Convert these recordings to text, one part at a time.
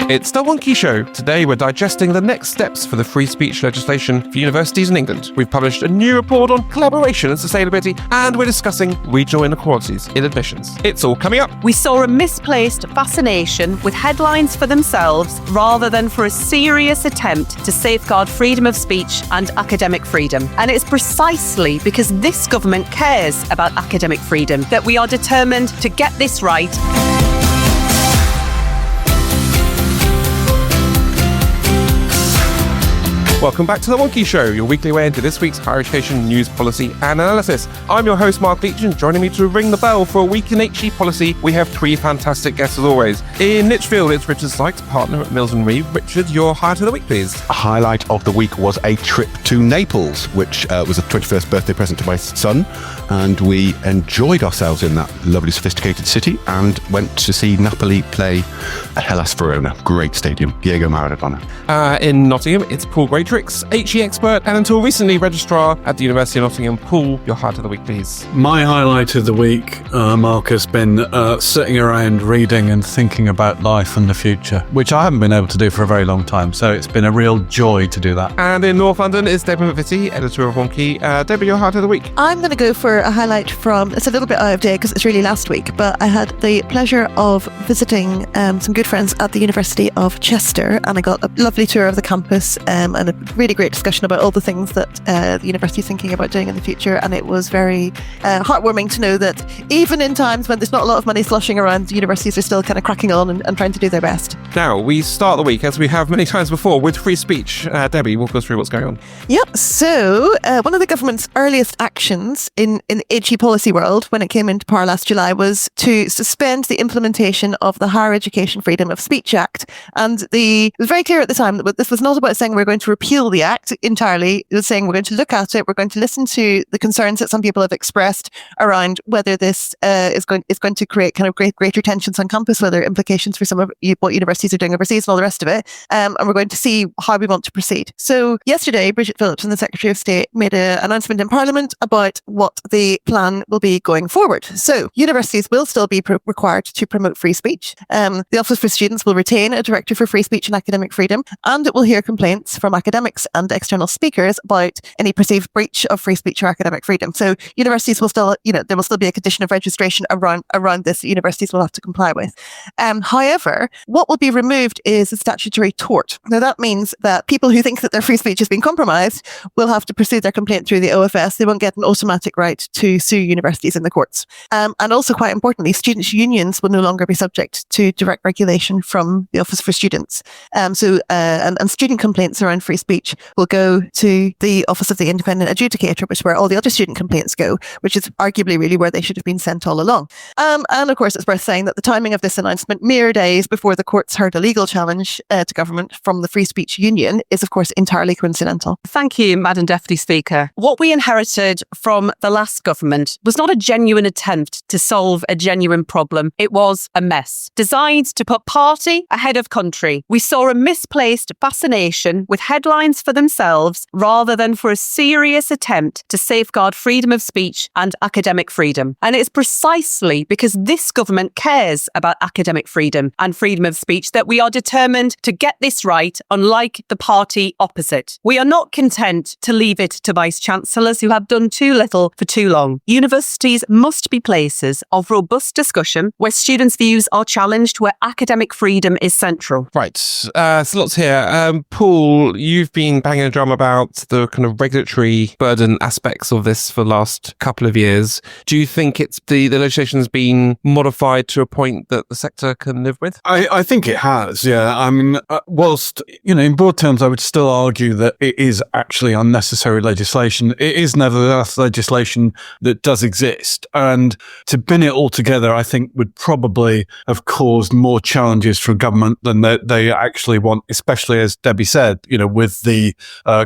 It's the Wonkhe Show. Today we're digesting the next steps for the free speech legislation for universities in England. We've published a new report on collaboration and sustainability, and we're discussing regional inequalities in admissions. It's all coming up. We saw a misplaced fascination with headlines for themselves rather than for a serious attempt to safeguard freedom of speech and academic freedom. And it's precisely because this government cares about academic freedom that we are determined to get this right. Welcome back to the Wonkhe Show, your weekly way into this week's higher education news, policy and analysis. I'm your host, Mark Leach, and joining me to ring the bell for a week in HE policy, we have three fantastic guests as always. In Lichfield, it's Richard Sykes, partner at Mills & Reeve. Richard, your highlight of the week, please. A highlight of the week was a trip to Naples, which was a 21st birthday present to my son, and we enjoyed ourselves in that lovely, sophisticated city and went to see Napoli play at Hellas Verona. Great stadium. Diego Maradona. In Nottingham, it's Paul Greatrix, HE expert, and until recently Registrar at the University of Nottingham. Paul, your highlight of the week, please. My highlight of the week, Mark, has been sitting around reading and thinking about life and the future, which I haven't been able to do for a very long time, so it's been a real joy to do that. And in North London is Deborah McVitty, editor of Wonkhe. Deborah, your highlight of the week. I'm going to go for a highlight from, it's a little bit out of date because it's really last week, but I had the pleasure of visiting some good friends at the University of Chester, and I got a lovely tour of the campus and a really great discussion about all the things that the university is thinking about doing in the future. And it was very heartwarming to know that even in times when there's not a lot of money sloshing around, universities are still kind of cracking on and trying to do their best. Now, we start the week, as we have many times before, with free speech. Debbie, walk us through what's going on. Yep. So one of the government's earliest actions in HE policy world when it came into power last July was to suspend the implementation of the Higher Education Freedom of Speech Act. And it was very clear at the time that this was not about saying we're going to repeal the Act entirely. It was saying we're going to look at it, we're going to listen to the concerns that some people have expressed around whether this is going to create kind of greater tensions on campus, whether implications for some of what universities are doing overseas and all the rest of it. And we're going to see how we want to proceed. So yesterday, Bridget Phillips and the Secretary of State made an announcement in Parliament about what the plan will be going forward. So universities will still be required to promote free speech. The Office for Students will retain a Director for Free Speech and Academic Freedom, and it will hear complaints from academics and external speakers about any perceived breach of free speech or academic freedom. So universities will still, there will still be a condition of registration around this that universities will have to comply with. However, what will be removed is a statutory tort. Now that means that people who think that their free speech has been compromised will have to pursue their complaint through the OFS. They won't get an automatic right to sue universities in the courts. And also, quite importantly, students' unions will no longer be subject to direct regulation from the Office for Students. And student complaints around free speech will go to the Office of the Independent Adjudicator, which is where all the other student complaints go, which is arguably really where they should have been sent all along. And of course, it's worth saying that the timing of this announcement, mere days before the courts heard a legal challenge to government from the Free Speech Union, is of course entirely coincidental. Thank you, Madam Deputy Speaker. What we inherited from the last government was not a genuine attempt to solve a genuine problem. It was a mess, designed to put party ahead of country. We saw a misplaced fascination with headlines for themselves rather than for a serious attempt to safeguard freedom of speech and academic freedom. And it's precisely because this government cares about academic freedom and freedom of speech that we are determined to get this right, unlike the party opposite. We are not content to leave it to Vice-Chancellors who have done too little for too long. Universities must be places of robust discussion where students' views are challenged, where academic freedom is central. Right, so lots here. Paul, you've been banging a drum about the kind of regulatory burden aspects of this for the last couple of years. Do you think it's the legislation's been modified to a point that the sector can live with? I think it has, yeah. I mean, whilst, in broad terms, I would still argue that it is actually unnecessary legislation. It is nevertheless legislation that does exist. And to bin it all together, I think would probably have caused more challenges for government than they actually want, especially, as Debbie said, with the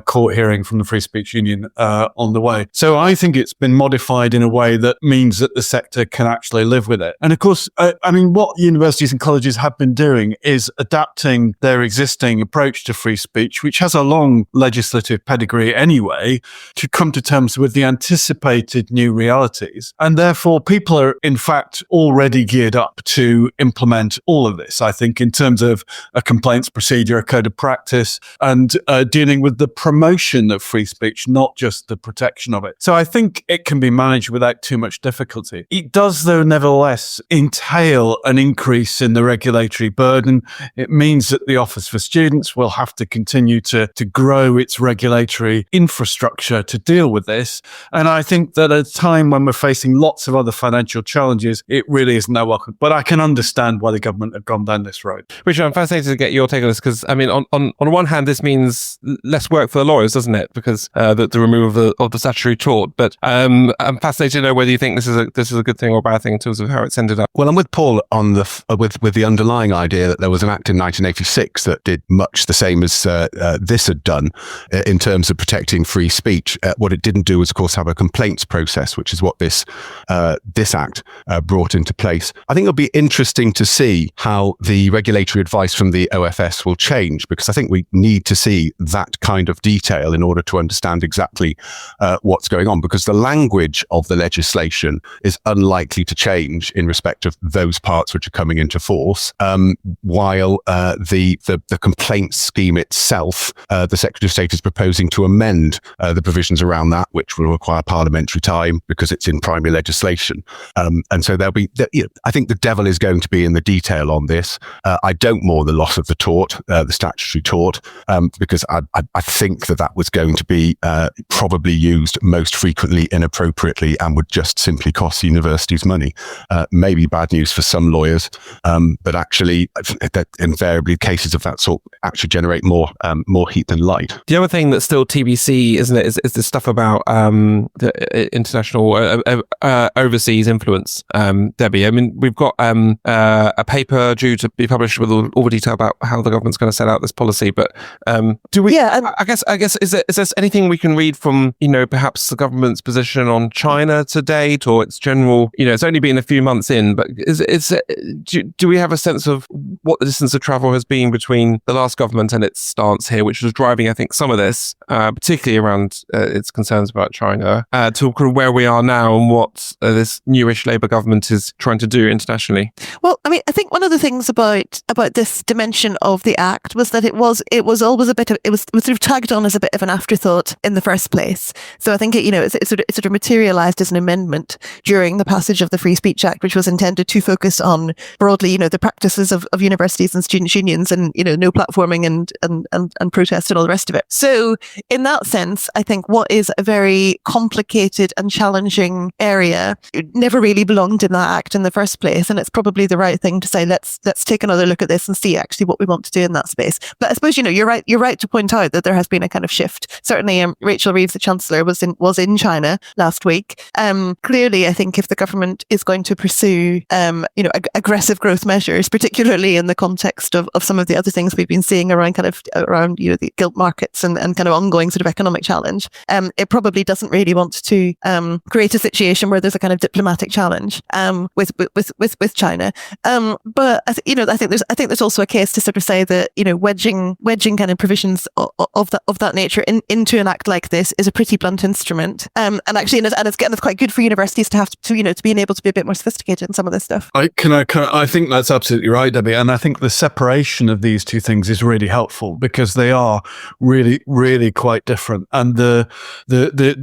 court hearing from the Free Speech Union on the way. So I think it's been modified in a way that means that the sector can actually live with it. And of course, what universities and colleges have been doing is adapting their existing approach to free speech, which has a long legislative pedigree anyway, to come to terms with the anticipated new realities. And therefore, people are in fact already geared up to implement all of this, I think, in terms of a complaints procedure, a code of practice, and dealing with the promotion of free speech, not just the protection of it. So I think it can be managed without too much difficulty. It does, though, nevertheless entail an increase in the regulatory burden. It means that the Office for Students will have to continue to grow its regulatory infrastructure to deal with this. And I think that at a time when we're facing lots of other financial challenges, it really isn't that welcome. But I can understand why the government have gone down this road. Richard, I'm fascinated to get your take on this because, I mean, on one hand, this means less work for the lawyers, doesn't it? Because the removal of the statutory tort. But I'm fascinated to know whether you think this is a good thing or a bad thing in terms of how it's ended up. Well, I'm with Paul on with the underlying idea that there was an act in 1986 that did much the same as this had done in terms of protecting free speech. What it didn't do was, of course, have a complaints process, which is what this act brought into place. I think it'll be interesting to see how the regulatory advice from the OFS will change, because I think we need to see that kind of detail in order to understand exactly what's going on, because the language of the legislation is unlikely to change in respect of those parts which are coming into force, while the complaints scheme itself, the Secretary of State is proposing to amend the provisions around that, which will require parliamentary time because it's in primary legislation. And so there'll be, I think the devil is going to be in the detail on this. I don't mourn the loss of the tort, the statutory tort, because I think that was going to be probably used most frequently inappropriately and would just simply cost universities money. Maybe bad news for some lawyers, but actually, that invariably cases of that sort actually generate more heat than light. The other thing that's still TBC, isn't it, is this stuff about the international overseas influence, Debbie. I mean, we've got a paper due to be published with all the detail about how the government's going to set out this policy. But do we? Yeah, I guess is there anything we can read from perhaps the government's position on China to date, or its general? It's only been a few months in, but do we have a sense of what the distance of travel has been between the last government and its stance here, which was driving, I think, some of this, particularly around its concerns about China, to kind of where we are now and what this newish Labour government is trying to do internationally? Well, I mean, I think one of the things about this dimension of the Act was that it was always it was sort of tagged on as a bit of an afterthought in the first place. So I think it sort of materialised as an amendment during the passage of the Free Speech Act, which was intended to focus on broadly, the practices of universities and student unions, and no platforming and protest and all the rest of it. So in that sense, I think what is a very complicated and challenging area never really belonged in that Act in the first place, and it's probably the right thing to say, let's take another look at this and see actually what we want to do in that space. But I suppose you're right to point out that there has been a kind of shift. Certainly, Rachel Reeve, the Chancellor, was in China last week. Clearly, I think if the government is going to pursue aggressive growth measures, particularly in the context of some of the other things we've been seeing around the gilt markets and kind of ongoing sort of economic challenge, it probably doesn't really want to create a situation where there's a kind of diplomatic challenge with China. But I think there's also a case to sort of say that wedging kind of provisions of that nature into an act like this is a pretty blunt instrument. And actually, it's quite good for universities to have to being able to be a bit more sophisticated in some of this stuff. I think that's absolutely right, Debbie. And I think the separation of these two things is really helpful because they are really, really quite different. And the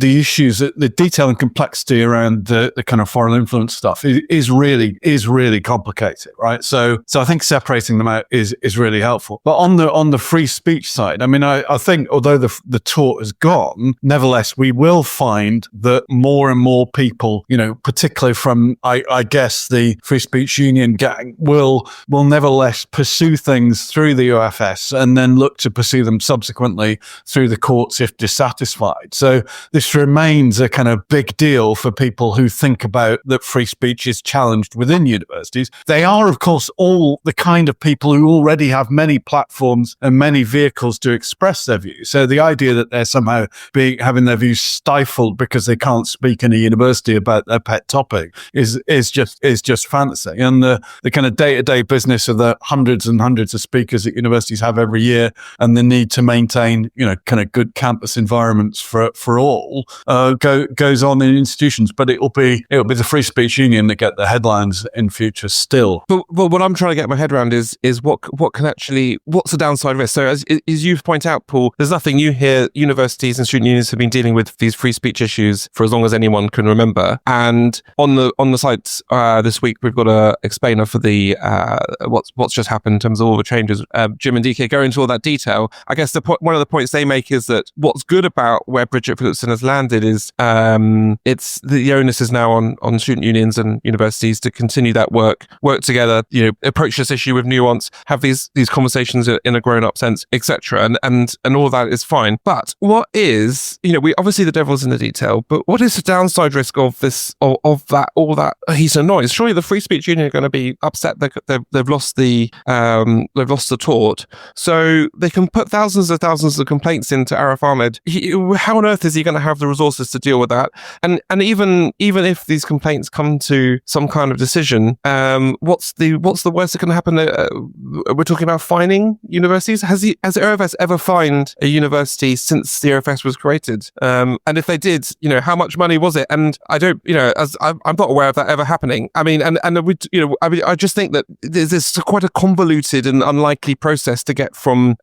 issues, the detail and complexity around the kind of foreign influence stuff is really complicated, right? So I think separating them out is really helpful. But on the free speech side, I mean, I think although the tort has gone, nevertheless, we will find that more and more people, particularly from, I guess, the Free Speech Union gang will nevertheless pursue things through the OFS and then look to pursue them subsequently through the courts if dissatisfied. So this remains a kind of big deal for people who think about that free speech is challenged within universities. They are, of course, all the kind of people who already have many platforms and many vehicles to express their views. So the idea that they're somehow having their views stifled because they can't speak in a university about their pet topic is just fantasy. And the kind of day-to-day business of the hundreds and hundreds of speakers that universities have every year and the need to maintain, kind of good campus environments for all, goes on in institutions. But it'll be the Free Speech Union that get the headlines in future still. But what I'm trying to get my head around is what's the downside risk? So as you point out, Paul, there's nothing new here. Universities and student unions have been dealing with these free speech issues for as long as anyone can remember. And on the site this week, we've got a explainer for the what's just happened in terms of all the changes. Jim and DK go into all that detail. I guess one of the points they make is that what's good about where Bridget Phillipson has landed is it's the onus is now on student unions and universities to continue that work together, approach this issue with nuance, have these conversations in a grown-up sense, etc. And all that is fine. But what is, we obviously the devil's in the detail, but what is the downside risk of this, of that, all that heat and noise? Surely the Free Speech Union are going to be upset that they've lost the tort. So they can put thousands of complaints into Arif Ahmed. How on earth is he going to have the resources to deal with that? And even if these complaints come to some kind of decision, what's the worst that can happen? We're talking about fining universities. Has the OFS ever fined a university since the OFS was created? And if they did, how much money was it? And I don't, I'm not aware of that ever happening. I mean, I just think that there's quite a convoluted and unlikely process to get from,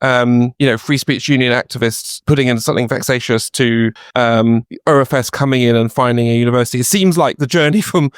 Free Speech Union activists putting in something vexatious to OFS coming in and finding a university. It seems like the journey from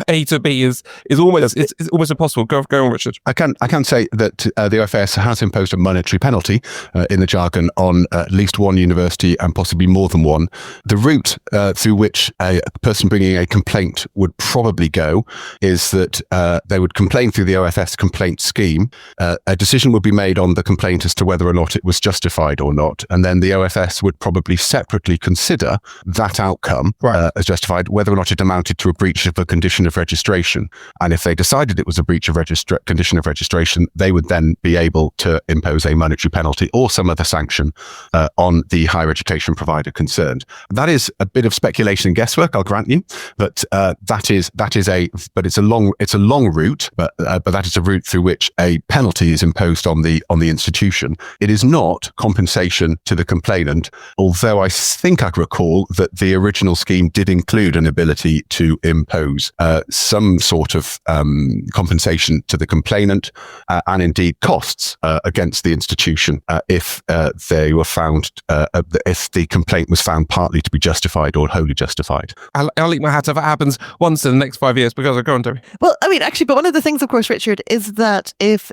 A to B is almost it's almost impossible. Go on, Richard. I can say that the OFS has imposed a monetary penalty in the jargon on at least one university and possibly more than one. The route through which a person bringing a complaint would probably go is that they would complain through the OFS complaint scheme. A decision would be made on the complaint as to whether or not it was justified or not, and then the OFS would probably separately consider that outcome as justified, whether or not it amounted to a breach of a condition of registration. And if they decided it was a breach of condition of registration, they would then be able to impose a monetary penalty or some other sanction on the higher education provider concerned. That is a bit of speculation and guesswork, I'll grant you, but it's a long route, but that is a route through which a penalty is imposed on the institution. It is not compensation to the complainant, although I think I recall that the original scheme did include an ability to impose some sort of compensation to the complainant and indeed costs against the institution if they were found, if the complaint was found partly to be justified or wholly justified. I'll eat my hat if it happens once in the next 5 years, because I'll go on, Toby. Well, I mean, actually, but one of the things, of course, Richard, is that if,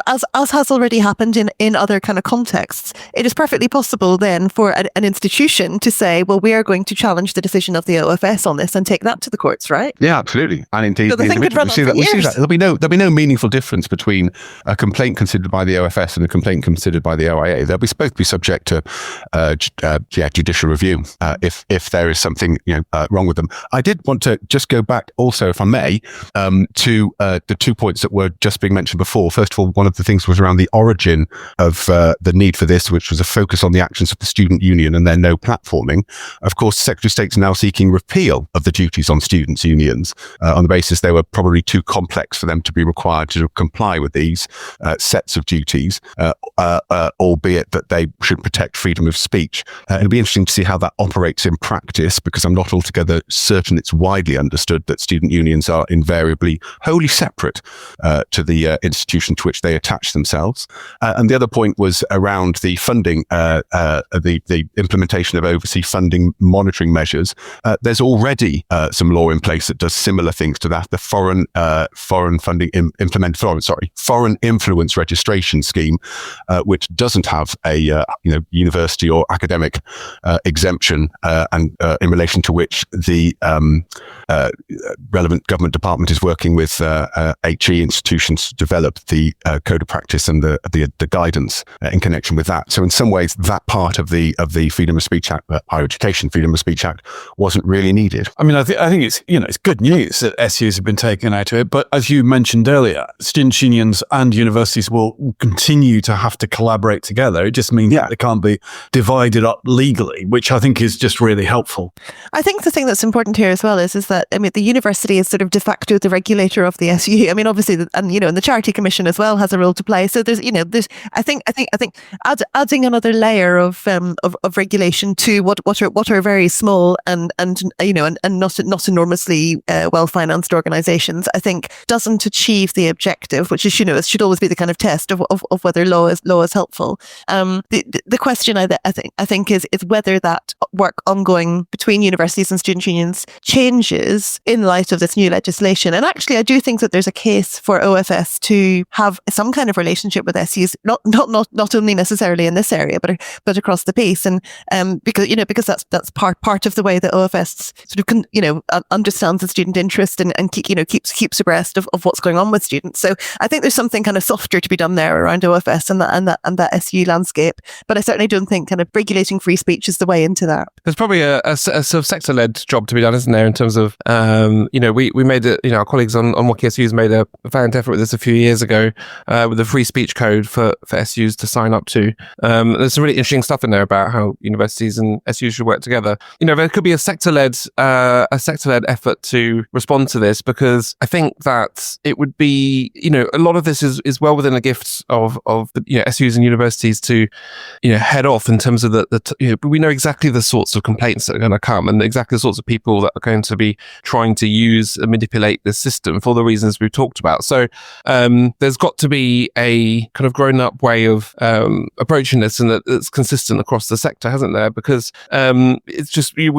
as has already happened in other kind of contexts, it is perfectly possible then for an institution to say, well, we are going to challenge the decision of the OFS on this and take that to the courts, right? Yeah, absolutely. And indeed, So the thing could run on for we see years. that. There'll be no meaningful difference between a complaint considered by the OFS and a complaint considered by the OIA. They'll be both be subject to judicial review if there is something wrong with them. I did want to just go back also, if I may, to the 2 points that were just being mentioned before. First of all, one of the things was around the origin of the need for this, which was a focus on the actions of the student union and their no platforming. Of course, the Secretary of State's now seeking repeal of the duties on students' unions on the basis they were probably too complex for them to be required to comply with these sets of duties, albeit that they should protect freedom of speech. It'll be interesting to see how that operates in practice, because I'm not altogether certain it's widely understood that student unions are invariably wholly separate to the institution to which they attach themselves. And the other point was around the funding, the implementation of overseas funding monitoring measures. There's already some law in place that does similar things to that. The foreign influence registration scheme, which doesn't have a university or academic exemption, and in relation to which the relevant government department is working with HE institutions to develop the code of practice and the guidance in connection with that. So in some ways, that part of the Freedom of Speech Act, Higher Education Freedom of Speech Act, wasn't really needed. I mean, I think it's it's good news that SUs have been taken out of it. But as you mentioned earlier, students' unions and universities will continue to have to collaborate together. It just means that they can't be divided up legally, which I think is just really helpful. I think the thing that's important here as well is that, I mean, the university is sort of de facto the regulator of the SU. I mean, obviously, and the Charity Commission as well has a role to play. So there's, I think adding another layer of regulation to what are very small and not enormously well financed organisations, I think doesn't achieve the objective, which is, it should always be the kind of test of whether law is helpful. The question I think is whether that work ongoing between universities and student unions changes in light of this new legislation. And actually, I do think that there's a case for OFS to have some kind of relationship with SUs, not only necessarily in this area, but across the piece. And because that's part of the way that OFS sort of understands the student interest and keeps abreast of what's going on with students. So I think there's something kind of softer to be done there around OFS and that SU landscape. But I certainly don't think kind of regulating free speech is the way into that. There's probably a sort of sector-led job to be done, isn't there, in terms of, we made it, our colleagues on Wonkhe SUs made a valiant effort with this a few years ago with the free speech code for SUs to sign up to. There's some really interesting stuff in there about how universities and SUs should work together. There could be a sector-led effort to respond to this, because I think that it would be, a lot of this is well within the gifts of SUs and universities to, head off in terms of we know exactly the sorts of complaints that are going to come and exactly the sorts of people that are going to be trying to use and manipulate the system for the reasons we've talked about. So there's got to be a kind of grown-up way of approaching this, and that's consistent across the sector, hasn't there? Because it's just the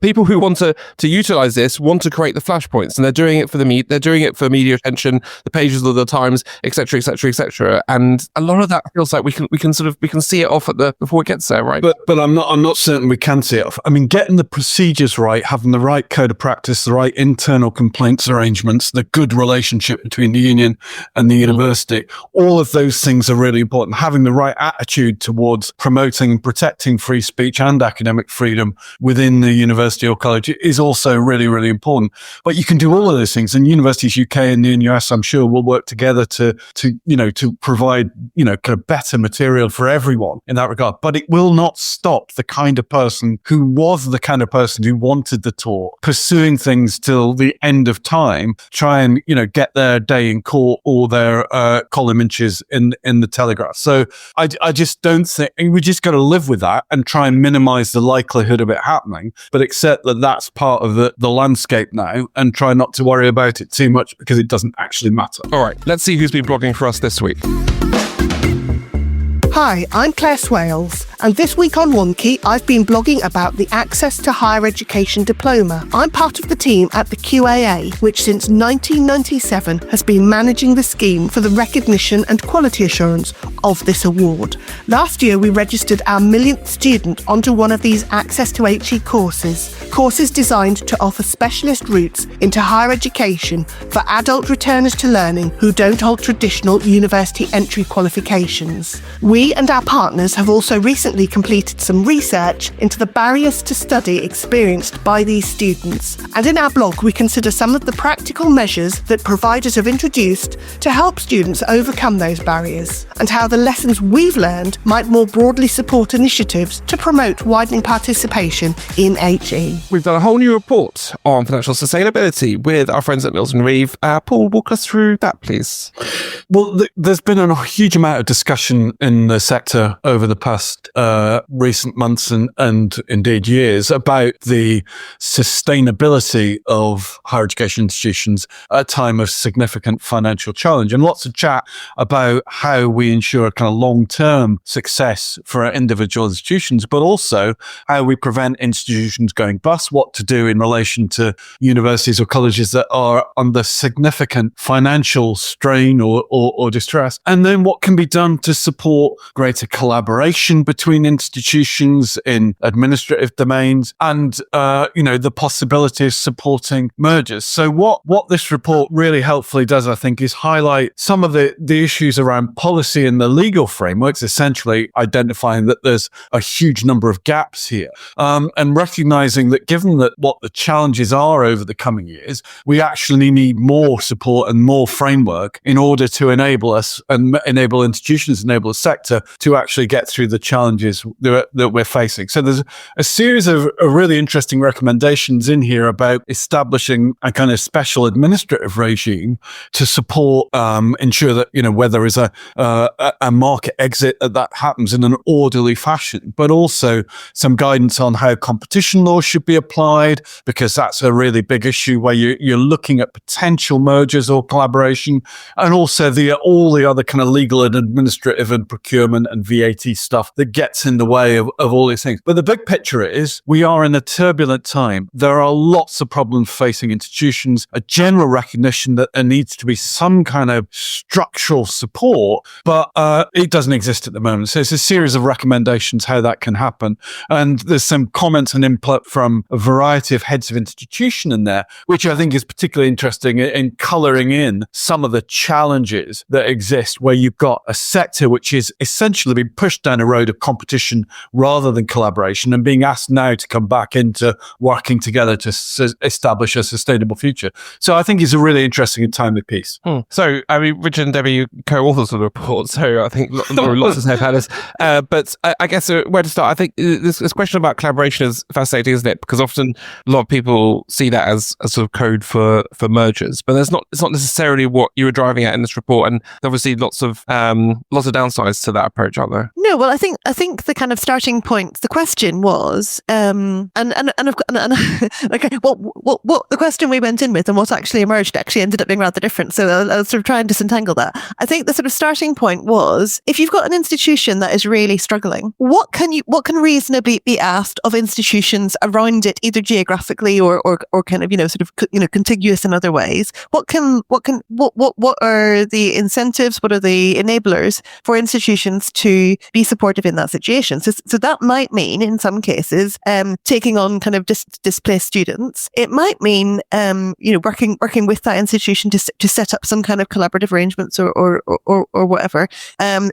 people who want to utilize this want to create the flashpoints, and they're doing it for they're doing it for media attention, the pages of the Times, etc., etc., etc. And a lot of that feels like we can see it off before it gets there, right? But I'm not certain we can see it off. I mean, getting the procedures right, having the right code of practice, the right internal complaints arrangements, the good relationship between the union and the university, all of those things are really important. Having the right attitude towards promoting and protecting free speech and academic freedom within the university or college is also really, really important. But you can do all of those things, and universities UK and the US, I'm sure, will work together to provide, kind of better material for everyone in that regard. But it will not stop the kind of person who was the kind of person who wanted the talk pursuing things till the end of time, try and, get their day in court or their column inches in the Telegraph. So I just don't think, we just got to live with that and try and minimize the likelihood of it happening, but accept that that's part of the landscape now, and try not to worry about it too much, because it doesn't actually matter. All right, let's see who's been blogging for us this week. Hi, I'm Claire Swales, and this week on Wonkhe, I've been blogging about the Access to Higher Education Diploma. I'm part of the team at the QAA, which since 1997 has been managing the scheme for the recognition and quality assurance of this award. Last year, we registered our millionth student onto one of these Access to HE courses designed to offer specialist routes into higher education for adult returners to learning who don't hold traditional university entry qualifications. We and our partners have also recently completed some research into the barriers to study experienced by these students. And in our blog, we consider some of the practical measures that providers have introduced to help students overcome those barriers, and how the lessons we've learned might more broadly support initiatives to promote widening participation in HE. We've done a whole new report on financial sustainability with our friends at Milton Reeve. Paul, walk us through that, please. Well, there's been a huge amount of discussion in the sector over the past recent months and indeed years about the sustainability of higher education institutions at a time of significant financial challenge, and lots of chat about how we ensure kind of long-term success for our individual institutions, but also how we prevent institutions going bust, what to do in relation to universities or colleges that are under significant financial strain or distress, and then what can be done to support greater collaboration between institutions in administrative domains, and the possibility of supporting mergers. So what this report really helpfully does, I think, is highlight some of the issues around policy and the legal frameworks, essentially identifying that there's a huge number of gaps here, and recognizing that given that what the challenges are over the coming years, we actually need more support and more framework in order to enable us and enable institutions, enable the sector to actually get through the challenges challenges that we're facing. So there's a series of really interesting recommendations in here about establishing a kind of special administrative regime to support, ensure that, where there is a market exit, that happens in an orderly fashion, but also some guidance on how competition law should be applied, because that's a really big issue where you're looking at potential mergers or collaboration, and also all the other kind of legal and administrative and procurement and VAT stuff that gets in the way of all these things. But the big picture is we are in a turbulent time. There are lots of problems facing institutions, a general recognition that there needs to be some kind of structural support, but it doesn't exist at the moment. So it's a series of recommendations how that can happen. And there's some comments and input from a variety of heads of institution in there, which I think is particularly interesting in colouring in some of the challenges that exist where you've got a sector which is essentially being pushed down a road of competition rather than collaboration, and being asked now to come back into working together to establish a sustainable future. So I think it's a really interesting and timely piece. So, I mean, Richard and Debbie, you co-authors of the report, so I think there are lots to say about this. But I guess where to start, I think this question about collaboration is fascinating, isn't it? Because often a lot of people see that as a sort of code for mergers, but it's not necessarily what you were driving at in this report. And obviously lots of downsides to that approach, aren't there? No, well, I think the kind of starting point, the question was, and okay, what the question we went in with and what actually emerged actually ended up being rather different. So I'll sort of try and disentangle that. I think the sort of starting point was, if you've got an institution that is really struggling, what can reasonably be asked of institutions around it, either geographically or kind of contiguous in other ways? What are the incentives? What are the enablers for institutions to be supportive in that situation? So that might mean, in some cases, taking on kind of displaced students. It might mean working with that institution to set up some kind of collaborative arrangements or whatever,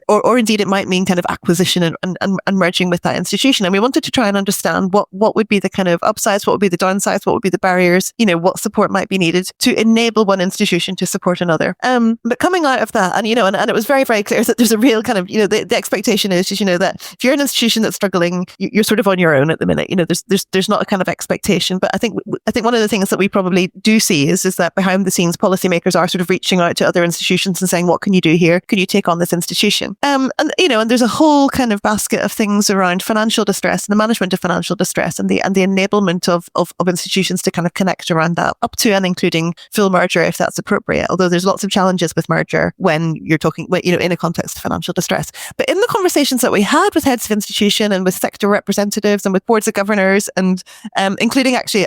or indeed it might mean kind of acquisition and merging with that institution. And we wanted to try and understand what would be the kind of upsides, what would be the downsides, what would be the barriers, what support might be needed to enable one institution to support another. But coming out of that, and it was very, very clear that there's a real kind of, the expectation is just, that if you're an institution that's struggling, you're sort of on your own at the minute. There's not a kind of expectation. But I think one of the things that we probably do see is that behind the scenes, policymakers are sort of reaching out to other institutions and saying, what can you do here? Can you take on this institution? And there's a whole kind of basket of things around financial distress and the management of financial distress and the enablement of institutions to kind of connect around that, up to and including full merger if that's appropriate. Although there's lots of challenges with merger when you're talking, in a context of financial distress. But in the conversations that we had with heads of institution and with sector representatives and with boards of governors and including actually,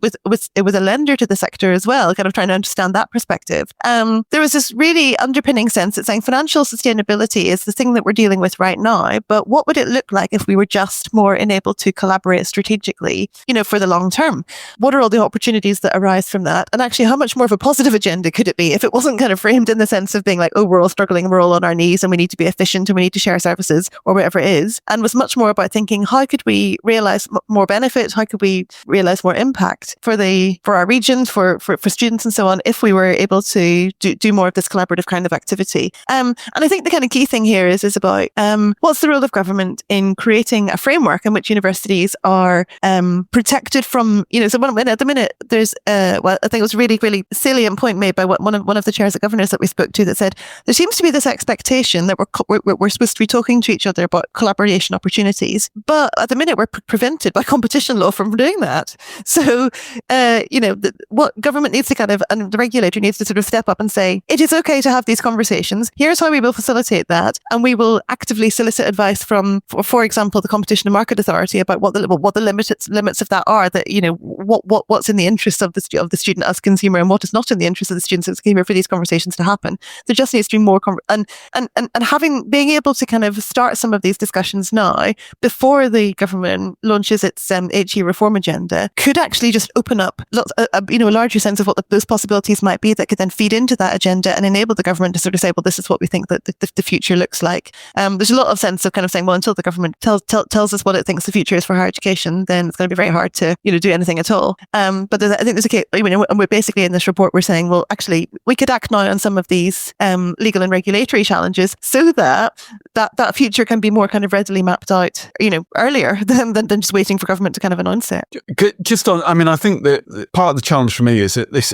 with a lender to the sector as well, kind of trying to understand that perspective, there was this really underpinning sense that saying financial sustainability is the thing that we're dealing with right now, but what would it look like if we were just more enabled to collaborate strategically, for the long term? What are all the opportunities that arise from that? And actually, how much more of a positive agenda could it be if it wasn't kind of framed in the sense of being like, oh, we're all struggling and we're all on our knees and we need to be efficient and we need to share services or whatever it is, and was much more about thinking, how could we realize more benefit? How could we realize more impact for our region, for students and so on, if we were able to do more of this collaborative kind of activity? And I think the kind of key thing here is about what's the role of government in creating a framework in which universities are protected from, so at the minute there's I think it was a really, really salient point made by one of the chairs of governors that we spoke to, that said there seems to be this expectation that we're supposed to be talking to each other about collaboration opportunities, but at the minute we're prevented by competition law from doing that. So what government needs to kind of, and the regulator needs to sort of step up and say, it is okay to have these conversations. Here's how we will facilitate that, and we will actively solicit advice from, for example, the Competition and Market Authority about what the limits of that are. That what's in the interest of the student as consumer and what is not in the interest of the student as consumer for these conversations to happen. There just needs to be more and being able to kind of start some of these discussions now before the government launches its HE reform agenda could actually just open up a larger sense of what those possibilities might be that could then feed into that agenda and enable the government to sort of say, well, this is what we think that the future looks like. There's a lot of sense of kind of saying, well, until the government tells us what it thinks the future is for higher education, then it's going to be very hard to do anything at all. But I think there's a case, and we're basically in this report, we're saying, well, actually, we could act now on some of these legal and regulatory challenges so that future can be more kind of readily mapped out, earlier than just waiting for government to kind of announce it. Just on, I think that part of the challenge for me is that this,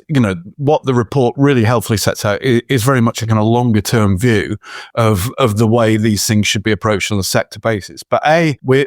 what the report really helpfully sets out is very much a kind of longer term view of the way these things should be approached on a sector basis. But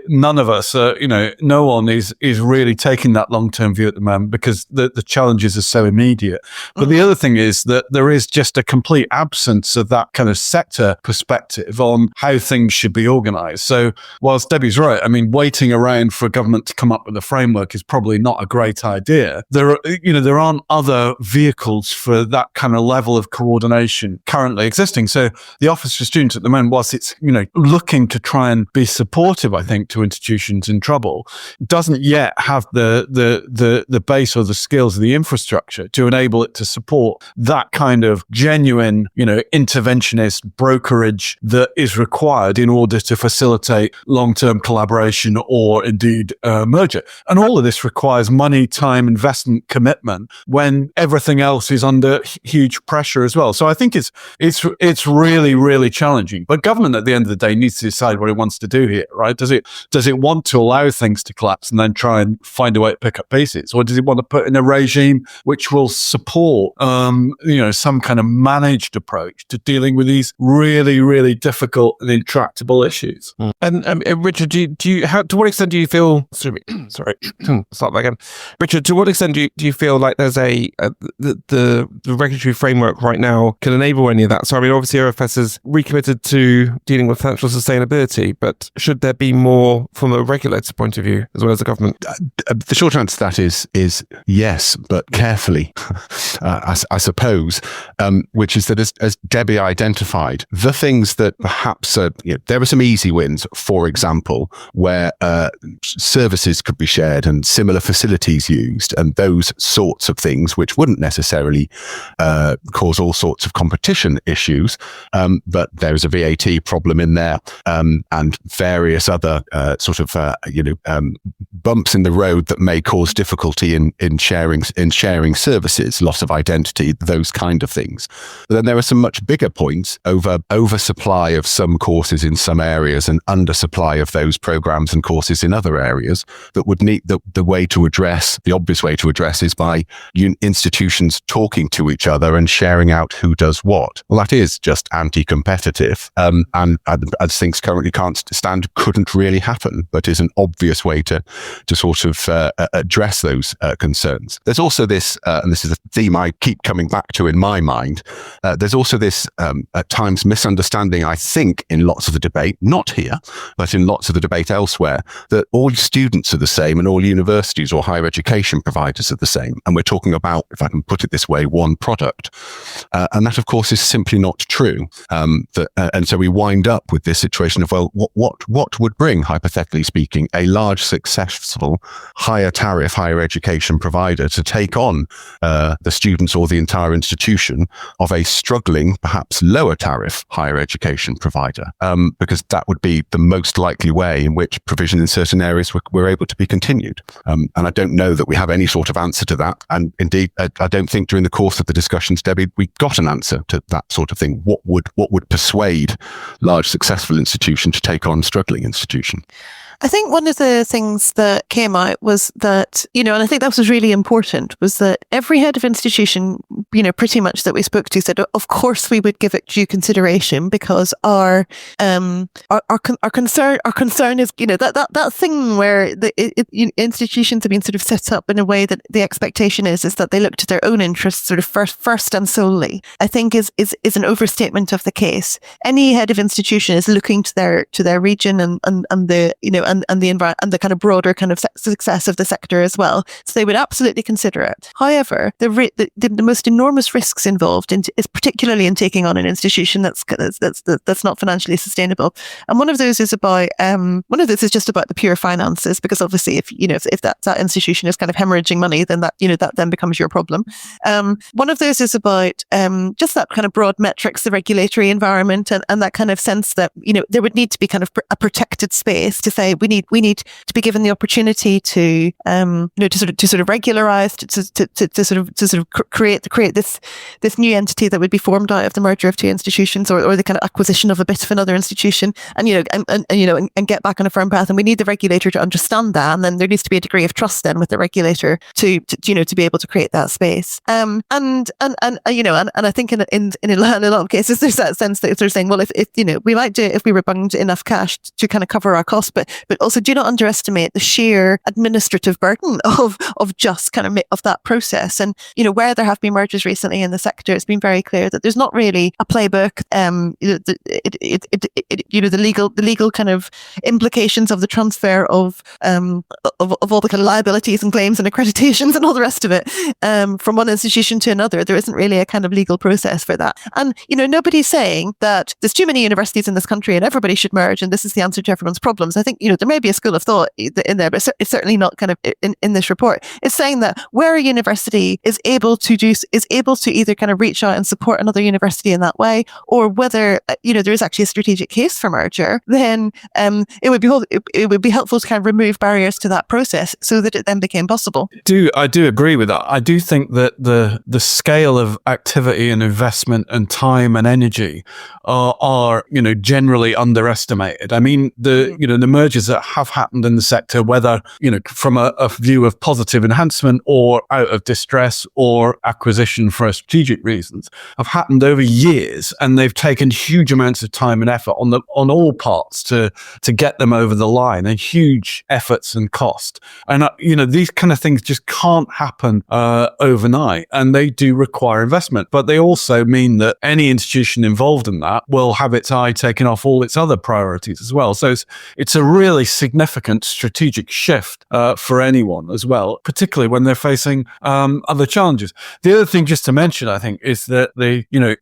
none of us, no one is really taking that long term view at the moment because the challenges are so immediate. But the other thing is that there is just a complete absence of that kind of sector perspective on how things should be organised. So whilst Debbie's right, waiting around for a government to come up with a framework is probably not a great idea. There aren't other vehicles for that kind of level of coordination currently existing. So the Office for Students at the moment, whilst it's, looking to try and be supportive, I think, to institutions in trouble, doesn't yet have the base or the skills or the infrastructure to enable it to support that kind of genuine, interventionist brokerage that is required in order to facilitate long-term collaboration or indeed merger. And all of this requires money, time, investment, commitment when everything else is under huge pressure as well. So I think it's really, really challenging. But government at the end of the day needs to decide what it wants to do here, right? Does it want to allow things to collapse and then try and find a way to pick up pieces? Or does it want to put in a regime which will support, some kind of managed approach to dealing with these really, really difficult and intractable issues? And Richard, to what extent do you feel? Sorry, start that again. Richard, to what extent do you feel like there's the regulatory framework right now can enable any of that? So obviously OFS is recommitted to dealing with financial sustainability, but should there be more from a regulator's point of view as well as the government? The short answer to that is yes, but carefully, I suppose, which is that as Debbie identified, the things that perhaps there are some easy wins, for example, where services could be shared and similar facilities used and those sorts of things, which wouldn't necessarily cause all sorts of competition issues. But there's a VAT problem in there and various other bumps in the road that may cause difficulty in sharing services, loss of identity, those kind of things. But then there are some much bigger points over oversupply of some courses in some areas and undersupply of those programs and courses in other areas that would need the obvious way to address is by institutions talking to each other and sharing out who does what. Well, that is just anti-competitive and as things currently can't stand, couldn't really happen, but is an obvious way to sort of address those concerns. There's also this, and this is a theme I keep coming back to in my mind, there's also this at times misunderstanding, I think, in lots of the debate, not here, but in lots of the debate elsewhere, that all students are the same and all universities or higher education providers are the same. And we're talking about, if I can put it this way, one product. And that, of course, is simply not true. And so we wind up with this situation of, well, what would bring, hypothetically speaking, a large, successful, higher tariff, higher education provider to take on the students or the entire institution of a struggling, perhaps lower tariff, higher education provider? Because that would be the most likely way in which provision in certain areas were able to be continued. And I don't know that we have any sort of answer to that. And indeed, I don't think during the course of the discussions, Debbie, we got an answer to that sort of thing. What would persuade large successful institution to take on struggling institution? I think one of the things that came out was that, and I think that was really important, was that every head of institution, pretty much that we spoke to said, of course we would give it due consideration because our concern is, that thing where institutions have been sort of set up in a way that the expectation is that they look to their own interests sort of first and solely, I think is an overstatement of the case. Any head of institution is looking to their region and the, and the environment and the kind of broader kind of success of the sector as well. So they would absolutely consider it. However, the most enormous risks involved is particularly in taking on an institution that's not financially sustainable. And one of those is just about the pure finances, because obviously if that institution is kind of hemorrhaging money, then that then becomes your problem. One of those is about just that kind of broad metrics, the regulatory environment, and that kind of sense that there would need to be kind of a protected space to say, we need to be given the opportunity to to sort of regularize, to create this new entity that would be formed out of the merger of two institutions, or the kind of acquisition of a bit of another institution, and get back on a firm path. And we need the regulator to understand that, and then there needs to be a degree of trust then with the regulator to be able to create that space. And I think in a lot of cases there's that sense that they're saying, well, if we might do it if we were bunged enough cash to kind of cover our costs, but also do not underestimate the sheer administrative burden of just kind of that process. And where there have been mergers recently in the sector, it's been very clear that there's not really a playbook. The legal kind of implications of the transfer of all the kind of liabilities and claims and accreditations and all the rest of it from one institution to another. There isn't really a kind of legal process for that. And nobody's saying that there's too many universities in this country and everybody should merge and this is the answer to everyone's problems. I think there may be a school of thought in there, but it's certainly not kind of in this report. It's saying that where a university is able to either kind of reach out and support another university in that way, or whether there is actually a strategic case for merger, then it would be helpful to kind of remove barriers to that process so that it then became possible. I do agree with that. I do think that the scale of activity and investment and time and energy are generally underestimated. I mean, the mergers that have happened in the sector, whether from a view of positive enhancement or out of distress or acquisition for strategic reasons, have happened over years, and they've taken huge amounts of time and effort on all parts to get them over the line, and huge efforts and cost. And these kind of things just can't happen overnight, and they do require investment. But they also mean that any institution involved in that will have its eye taken off all its other priorities as well. So it's a really significant strategic shift for anyone as well, particularly when they're facing other challenges. The other thing just to mention, I think, is that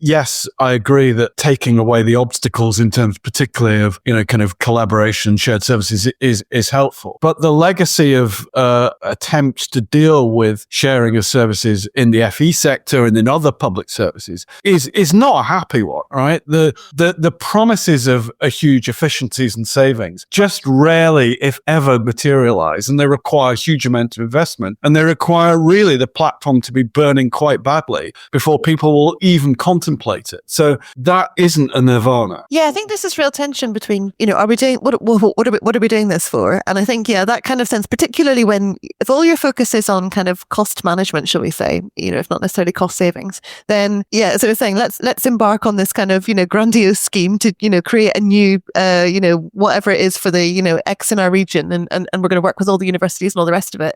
yes, I agree that taking away the obstacles in terms particularly of kind of collaboration, shared services is helpful. But the legacy of attempts to deal with sharing of services in the FE sector and in other public services is not a happy one, right? The promises of a huge efficiencies and savings just rarely, if ever, materialize, and they require huge amounts of investment, and they require really the platform to be burning quite badly before people will even contemplate it. So that isn't a nirvana. Yeah, I think this is real tension between, are we doing, what are we doing this for? And I think, that kind of sense, particularly if all your focus is on kind of cost management, shall we say, if not necessarily cost savings, then so we're saying let's embark on this kind of, grandiose scheme to, create a new, whatever it is for the, X in our region, and we're going to work with all the universities and all the rest of it.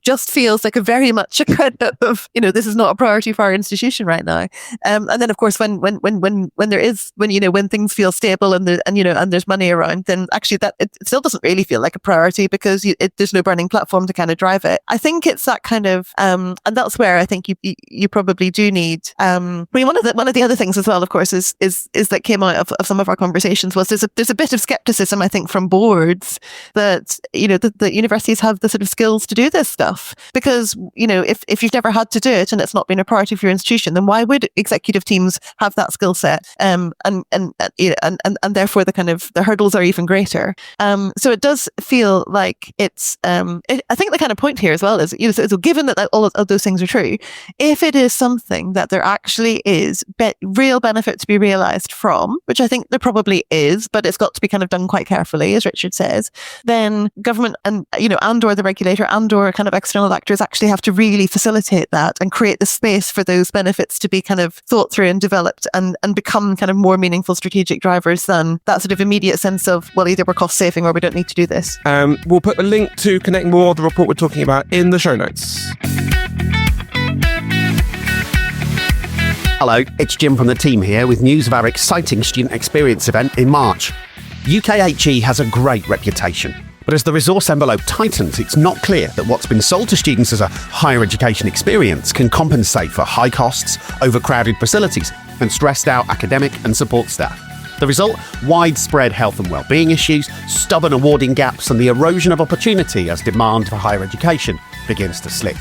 Just feels like a very much a kind of, this is not a priority for our institution right now. And then of course when things feel stable and there's money around, then actually that it still doesn't really feel like a priority because there's no burning platform to kind of drive it. I think it's that kind of, and that's where I think you probably do need. I mean, one of the other things as well, of course, is that came out of some of our conversations was there's a bit of skepticism, I think, from boards that that universities have the sort of skills to do this stuff, because if you've never had to do it and it's not been a priority for your institution, then why would executive teams have that skill set? And therefore the hurdles are even greater. So it does feel like it's. I think the kind of point here as well is so given that all of those things are true, if it is something that there actually is real benefit to be realised from, which I think there probably is, but it's got to be kind of done quite carefully, as Richard says, then government and or the regulator and or kind of external actors actually have to really facilitate that and create the space for those benefits to be kind of thought through and developed and become kind of more meaningful strategic drivers than that sort of immediate sense of, well, either we're cost saving or we don't need to do this. We'll put a link to connect more of the report we're talking about in the show notes. Hello, it's Jim from the team here with news of our exciting student experience event in March. UKHE has a great reputation, but as the resource envelope tightens, it's not clear that what's been sold to students as a higher education experience can compensate for high costs, overcrowded facilities, and stressed out academic and support staff. The result? Widespread health and well-being issues, stubborn awarding gaps, and the erosion of opportunity as demand for higher education begins to slip.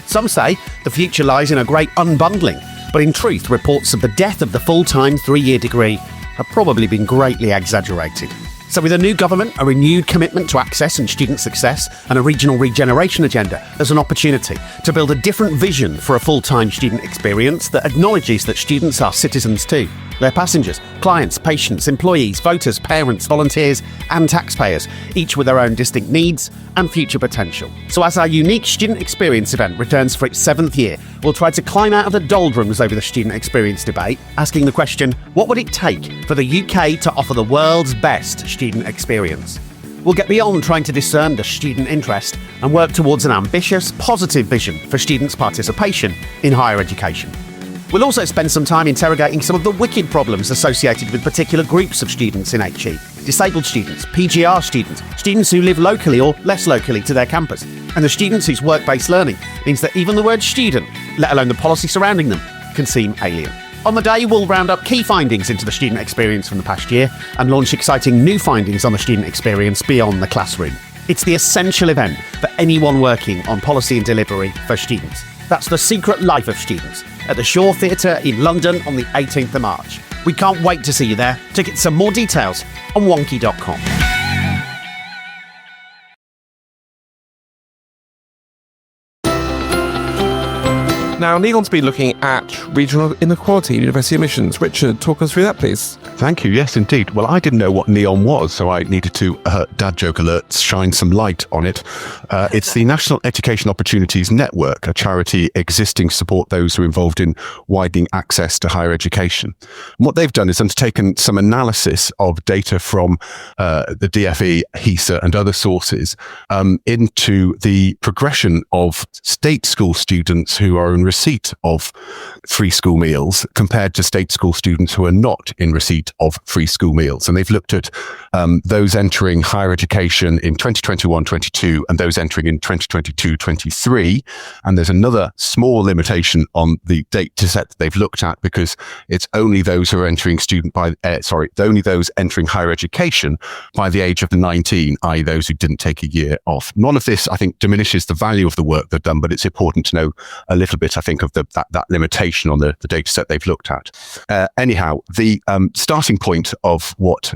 Some say the future lies in a great unbundling, but in truth, reports of the death of the full-time 3-year degree have probably been greatly exaggerated. So with a new government, a renewed commitment to access and student success, and a regional regeneration agenda, there's an opportunity to build a different vision for a full-time student experience that acknowledges that students are citizens too. They're passengers, clients, patients, employees, voters, parents, volunteers, and taxpayers, each with their own distinct needs and future potential. So as our unique student experience event returns for its 7th year, we'll try to climb out of the doldrums over the student experience debate, asking the question, what would it take for the UK to offer the world's best student experience? We'll get beyond trying to discern the student interest and work towards an ambitious, positive vision for students' participation in higher education. We'll also spend some time interrogating some of the wicked problems associated with particular groups of students in HE. Disabled students, PGR students, students who live locally or less locally to their campus, and the students whose work-based learning means that even the word student, let alone the policy surrounding them, can seem alien. On the day, we'll round up key findings into the student experience from the past year and launch exciting new findings on the student experience beyond the classroom. It's the essential event for anyone working on policy and delivery for students. That's The Secret Life of Students at the Shaw Theatre in London on the 18th of March. We can't wait to see you there. Tickets and more details on Wonkhe.com. Now, Neon's been looking at regional inequality in university admissions. Richard, talk us through that, please. Thank you. Yes, indeed. Well, I didn't know what NEON was, so I needed to, dad joke alert, shine some light on it. It's the National Education Opportunities Network, a charity existing to support those who are involved in widening access to higher education. And what they've done is undertaken some analysis of data from the DFE, HESA and other sources into the progression of state school students who are in receipt of free school meals compared to state school students who are not in receipt of free school meals. And they've looked at those entering higher education in 2021-22 and those entering in 2022-23. And there's another small limitation on the data set that they've looked at because it's only those who are entering only those entering higher education by the age of 19, i.e. those who didn't take a year off. None of this, I think, diminishes the value of the work they've done, but it's important to know a little bit, I think, of that limitation on the data set they've looked at. Anyhow, the starting point of what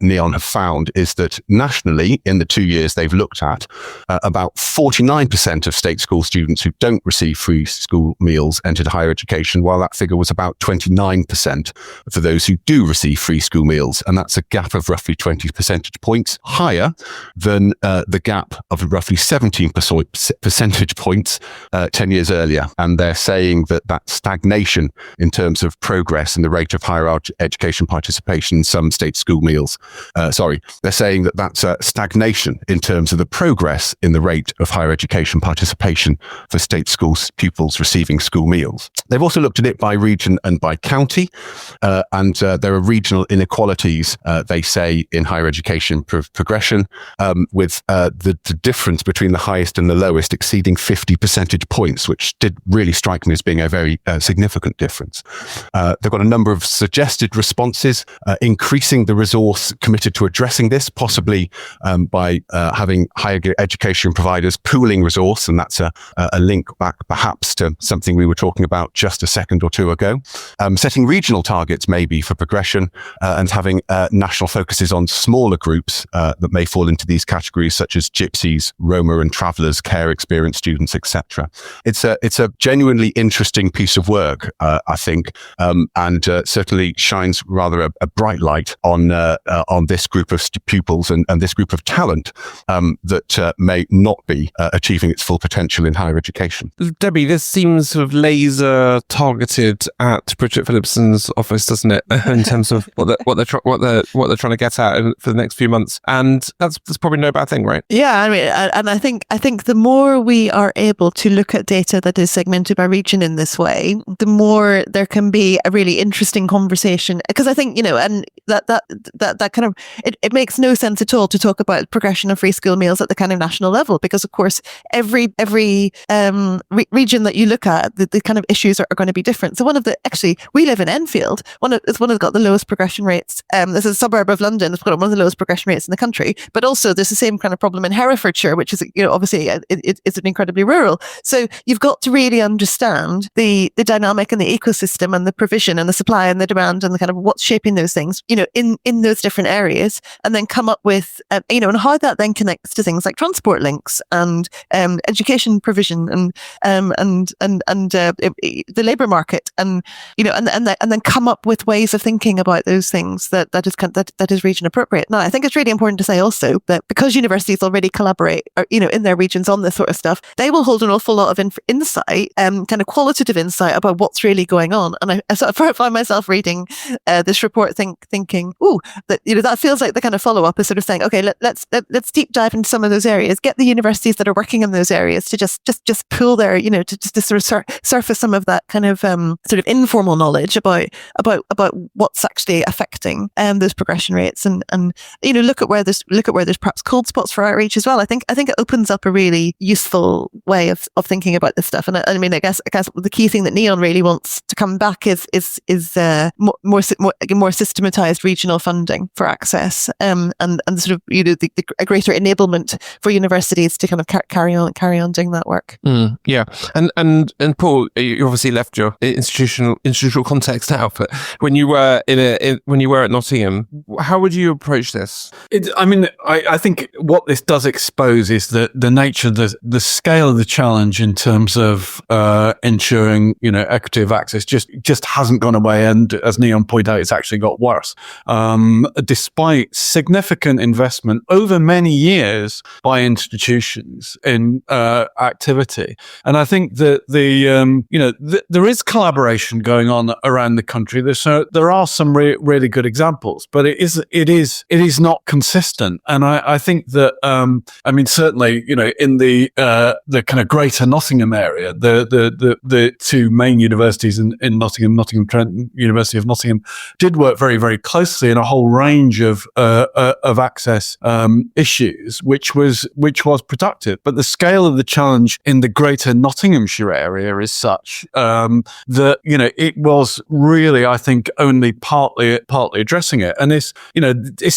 NEON have found is that nationally, in the 2 years they've looked at, about 49% of state school students who don't receive free school meals entered higher education, while that figure was about 29% for those who do receive free school meals. And that's a gap of roughly 20 percentage points higher than the gap of roughly 17 percentage points 10 years earlier. And they're saying that stagnation in terms of progress in the rate of higher education participation in some state school meals. They're saying that that's a stagnation in terms of the progress in the rate of higher education participation for state school pupils receiving school meals. They've also looked at it by region and by county, and there are regional inequalities, they say, in higher education progression, with the difference between the highest and the lowest exceeding 50 percentage points, which did really strike me as being a very significant difference. They've got a number of suggested responses, increasing the resource committed to addressing this, possibly by having higher education providers pooling resource, and that's a link back perhaps to something we were talking about just a second or two ago. Setting regional targets maybe for progression, and having national focuses on smaller groups that may fall into these categories, such as gypsies, Roma and travellers, care experience students, etc. It's a genuinely interesting piece of work, I think, and certainly shines rather a bright light on this group of pupils and this group of talent that may not be achieving its full potential in higher education. Debbie, this seems sort of laser targeted at Bridget Phillipson's office, doesn't it? In terms of what they're trying to get at for the next few months, and that's probably no bad thing, right? Yeah, I mean, and I think the more we are able to look at data that is segmented by region in this way, the more there can be a really interesting conversation. Because I think, and that kind of it makes no sense at all to talk about progression of free school meals at the kind of national level, because of course every region that you look at, the kind of issues are going to be different. So we live in Enfield. It's one that's got the lowest progression rates. This is a suburb of London. It's got one of the lowest progression rates in the country. But also there's the same kind of problem in Herefordshire, which is obviously it's an incredibly rural. So you've got to really understand the dynamic and the ecosystem and the provision and the supply and the demand and the kind of what's shaping those things, in those different areas, and then come up with, and how that then connects to things like transport links and education provision and the labour market, and then come up with ways of thinking about those things that is region appropriate. Now, I think it's really important to say also that because universities already collaborate, in their regions on this sort of stuff, they will hold an awful lot of insight, kind of qualitative insight about what's really going on. And I sort of find myself reading this report thinking, that feels like the kind of follow-up is sort of saying, okay, let's deep dive into some of those areas, get the universities that are working in those areas to just pull their, to sort of surface some of that kind of sort of informal knowledge about what's actually affecting those progression rates, and look at where there's perhaps cold spots for outreach as well. I think it opens up a really useful way of thinking about this stuff. And I mean, I guess the key thing that Neon really wants to come back is more systematized regional funding for access, and sort of a greater enablement for universities to kind of carry on doing that work. Yeah, and Paul, you obviously left your institutional context out, but when you were when you were at Nottingham, how would you approach this? I think what this does expose is the nature, the scale of the challenge in terms of ensuring equity of access just hasn't gone away, and as Neon pointed out, it's actually got worse, despite significant investment over many years by institutions in activity. And I think that there is collaboration going on around the country. There are some really good examples, but it is not consistent. And I think that certainly in the kind of Greater Nottingham area, the two main universities in Nottingham Trent, University of Nottingham, did work very, very closely in a whole range of access issues, which was productive. But the scale of the challenge in the Greater Nottinghamshire area is such that it was really, I think, only partly addressing it. And this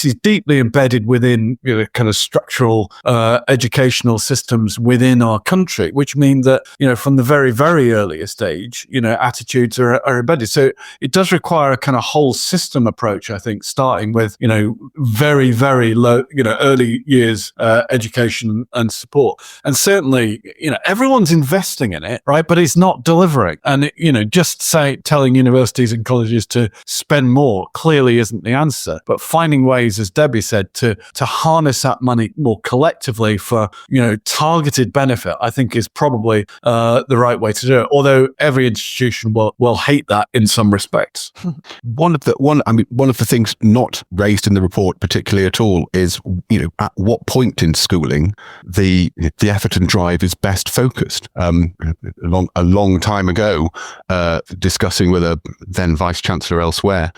is deeply embedded within kind of structural educational systems within our country, which mean that from the very, very earliest age, attitudes are embedded. So it does require a kind of whole system approach, I think, starting with very, very low early years education and support. And certainly everyone's investing in it, right? But it's not delivering. And telling universities and colleges to spend more clearly isn't the answer. But finding ways, as Debbie said, to harness that money more collectively for targeted benefit, I think is probably the right way to do it. Although every institution will hate that in some respects. One of the things not raised in the report particularly at all is at what point in schooling the effort and drive is best focused. A long time ago, discussing with a then vice chancellor elsewhere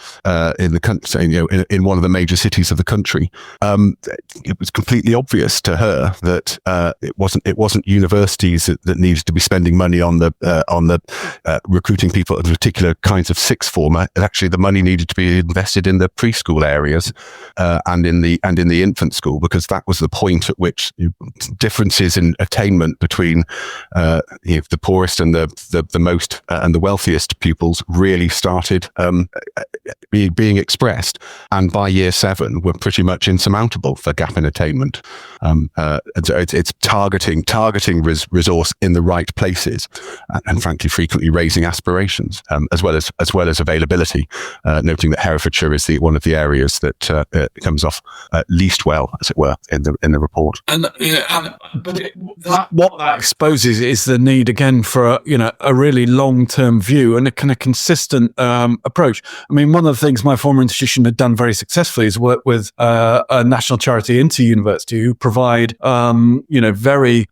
in the country, in one of the major cities of the country, it was completely obvious to her that it wasn't universities that needed to be spending money on the recruiting people at particular kinds of sixth form. Actually, the money needed to be invested in the preschool areas and in the infant school, because that was the point at which differences in attainment between the poorest and the most and the wealthiest pupils really started being expressed, and by year 7 were pretty much insurmountable for gap in attainment. And so it's targeting resource in the right places, and frankly frequently raising aspirations, as well as availability, noting that Herefordshire is one of the areas that comes off least well, as it were, in the report. What that exposes is the need again for a really long-term view and a kind of consistent approach. I mean, one of the things my former institution had done very successfully is work with a national charity inter-university who provide very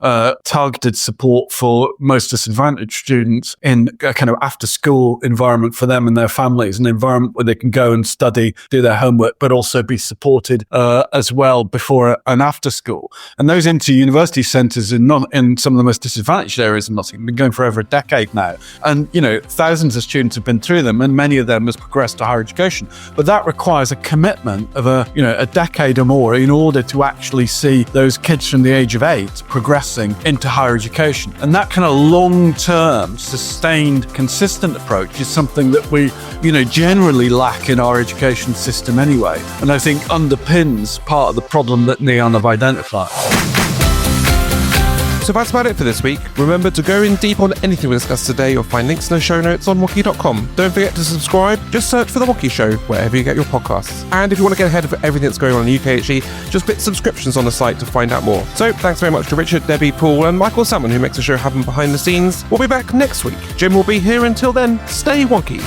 targeted support for most disadvantaged students in a kind of after-school environment for them and their families, an environment where they can go and study, do their homework, but also be supported as well before and after school. And those inter-university centres in some of the most disadvantaged areas of Nottingham have been going for over a decade now. And, thousands of students have been through them, and many of them have progressed to higher education. But that requires a commitment of a decade or more in order to actually see those kids from the age of 8 progressing into higher education. And that kind of long-term, sustained, consistent approach is something that we, generally lack in our education system anyway. And I think underpins part of the problem that Neon have identified. So that's about it for this week. Remember to go in deep on anything we discussed today or find links in the show notes on Wonkhe.com. Don't forget to subscribe. Just search for The Wonkhe Show wherever you get your podcasts. And if you want to get ahead of everything that's going on in UKHE, just click subscriptions on the site to find out more. So thanks very much to Richard, Debbie, Paul and Michael Salmon who makes the show happen behind the scenes. We'll be back next week. Jim will be here. Until then, stay wonky.